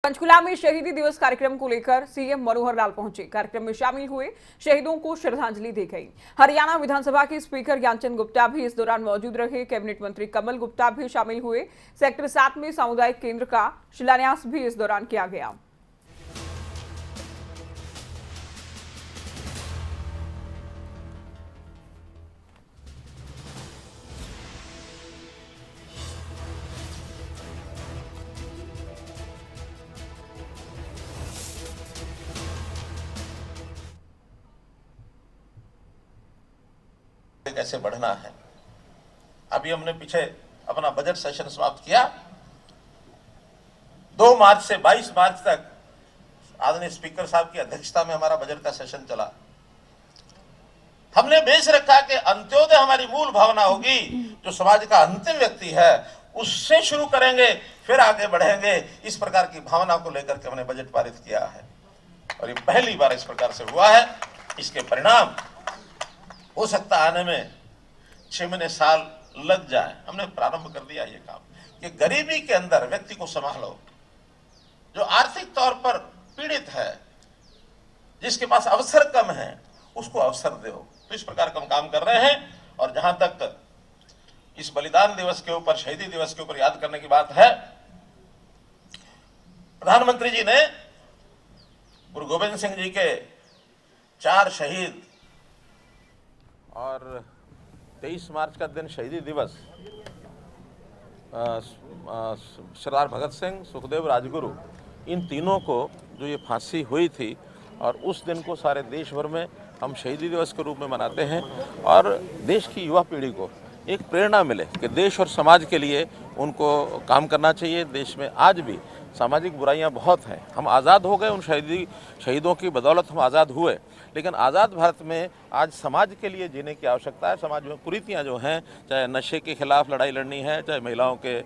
पंचकुला में शहीदी दिवस कार्यक्रम को लेकर सीएम मनोहर लाल पहुंचे। कार्यक्रम में शामिल हुए शहीदों को श्रद्धांजलि दी गई। हरियाणा विधानसभा के स्पीकर ज्ञानचंद गुप्ता भी इस दौरान मौजूद रहे। कैबिनेट मंत्री कमल गुप्ता भी शामिल हुए। सेक्टर 7 में सामुदायिक केंद्र का शिलान्यास भी इस दौरान किया गया। कैसे बढ़ना है। अभी हमने पीछे अपना बजट सेशन समाप्त किया। 2 मार्च से 22 मार्च तक आदरणीय स्पीकर साहब की अध्यक्षता में हमारा बजट का सेशन चला। हमने बेच रखा कि अंत्योदय हमारी मूल भावना होगी, जो समाज का अंतिम व्यक्ति है उससे शुरू करेंगे, फिर आगे बढ़ेंगे। इस प्रकार की भावना को लेकर के हमने बजट पारित किया है और ये पहली बार इस प्रकार से हुआ है। इसके परिणाम हो सकता आने में 6 महीने साल लग जाए। हमने प्रारंभ कर दिया ये काम कि गरीबी के अंदर व्यक्ति को संभालो, जो आर्थिक तौर पर पीड़ित है, जिसके पास अवसर कम है, उसको अवसर दो। तो इस प्रकार का हम काम कर रहे हैं। और जहां तक इस बलिदान दिवस के ऊपर, शहीदी दिवस के ऊपर याद करने की बात है, प्रधानमंत्री जी ने गुरु गोविंद सिंह जी के 4 शहीद और 23 मार्च का दिन शहीदी दिवस, सरदार भगत सिंह, सुखदेव, राजगुरु, इन तीनों को जो ये फांसी हुई थी, और उस दिन को सारे देश भर में हम शहीदी दिवस के रूप में मनाते हैं। और देश की युवा पीढ़ी को एक प्रेरणा मिले कि देश और समाज के लिए उनको काम करना चाहिए। देश में आज भी सामाजिक बुराइयां बहुत हैं। हम आज़ाद हो गए, उन शहीदों की बदौलत हम आज़ाद हुए, लेकिन आज़ाद भारत में आज समाज के लिए जीने की आवश्यकता है। समाज में कुरीतियां जो हैं, चाहे नशे के खिलाफ लड़ाई लड़नी है, चाहे महिलाओं के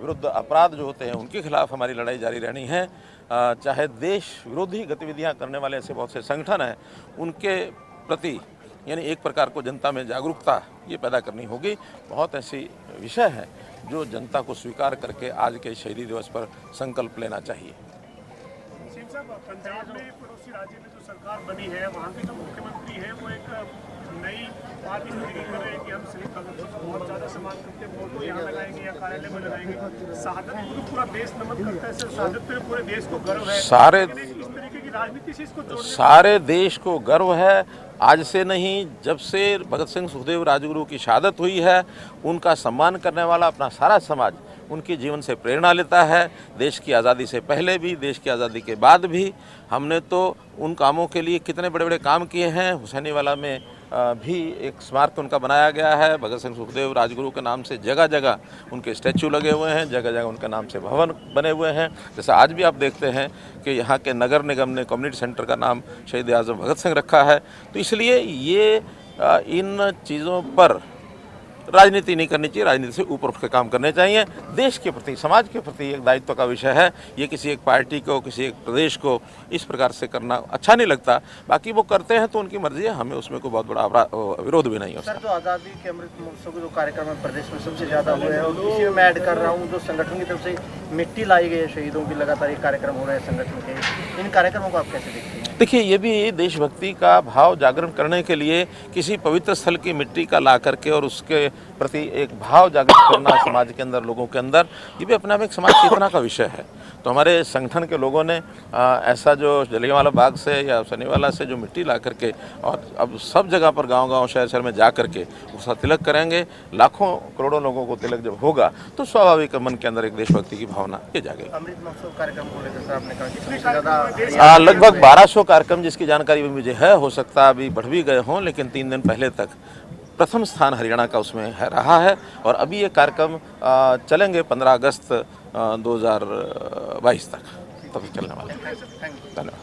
विरुद्ध अपराध जो होते हैं उनके खिलाफ हमारी लड़ाई जारी रहनी है, चाहे देश विरोधी गतिविधियां करने वाले ऐसे बहुत से संगठन हैं उनके प्रति, यानी एक प्रकार को जनता में जागरूकता ये पैदा करनी होगी। बहुत ऐसी विषय हैं जो जनता को स्वीकार करके आज के शहीदी दिवस पर संकल्प लेना चाहिए। पंजाब में पड़ोसी राज्य में जो सरकार बनी है, वहाँ के जो मुख्यमंत्री हैं वो एक नई बात इस तरीके कर रहे हैं कि हम सिर्फ बहुत ज़्यादा सम्मान करते हैं, फोटो यहाँ लगाएंगे या कार्यालय में लगाएंगे। शहादत को पूरा देश नमन करता है, शहादत पे पूरे देश को गर्व है। सारे इस तरीके की राजनीति से इसको जोड़ने, सारे देश को गर्व है। आज से नहीं, जब से भगत सिंह, सुखदेव, राजगुरु की शहादत हुई है, उनका सम्मान करने वाला अपना सारा समाज उनके जीवन से प्रेरणा लेता है। देश की आज़ादी से पहले भी, देश की आज़ादी के बाद भी हमने तो उन कामों के लिए कितने बड़े बड़े काम किए हैं। हुसैनीवाला में भी एक स्मारक उनका बनाया गया है। भगत सिंह, सुखदेव, राजगुरु के नाम से जगह जगह उनके स्टैचू लगे हुए हैं, जगह जगह उनके नाम से भवन बने हुए हैं। जैसे आज भी आप देखते हैं कि यहाँ के नगर निगम ने कम्युनिटी सेंटर का नाम शहीद आज़म भगत सिंह रखा है। तो इसलिए ये इन चीज़ों पर राजनीति नहीं करनी चाहिए, राजनीति से ऊपर उठ के काम करने चाहिए। देश के प्रति, समाज के प्रति एक दायित्व का विषय है। ये किसी एक पार्टी को, किसी एक प्रदेश को इस प्रकार से करना अच्छा नहीं लगता। बाकी वो करते हैं तो उनकी मर्जी है, हमें उसमें कोई बहुत बड़ा विरोध भी नहीं हो सकता। सर, जो आज़ादी के अमृत महोत्सव के जो कार्यक्रम है प्रदेश में सबसे ज़्यादा हुए हैं, और इसी में मैं ऐड कर रहा हूँ जो संगठन की तरफ से मिट्टी लाई गई है शहीदों की, लगातार ये कार्यक्रम हो रहे हैं संगठन के, इन कार्यक्रमों को आप कैसे देखते हैं? देखिए, ये भी देशभक्ति का भाव जागरण करने के लिए किसी पवित्र स्थल की मिट्टी का ला करके और उसके प्रति एक भाव जागृत करना समाज के अंदर, लोगों के अंदर, ये भी अपने आप एक समाज चेतना का विषय है। तो हमारे संगठन के लोगों ने ऐसा जो जलियांवाला बाग से या हुसैनीवाला से जो मिट्टी ला करके, और अब सब जगह पर गांव-गांव, शहर-शहर में जा करके उसका तिलक करेंगे। लाखों करोड़ों लोगों को तिलक जब होगा तो स्वाभाविक मन के अंदर एक देशभक्ति की भावना ये जाएगी। अमृत महोत्सव कार्यक्रम को लेकर सर आपने कहा लगभग 1200 कार्यक्रम जिसकी जानकारी भी मुझे है, हो सकता अभी बढ़ भी गए हों, लेकिन 3 दिन पहले तक प्रथम स्थान हरियाणा का उसमें रहा है। और अभी ये कार्यक्रम चलेंगे 15 अगस्त 2022 तक तब चलने वाले हैं। धन्यवाद।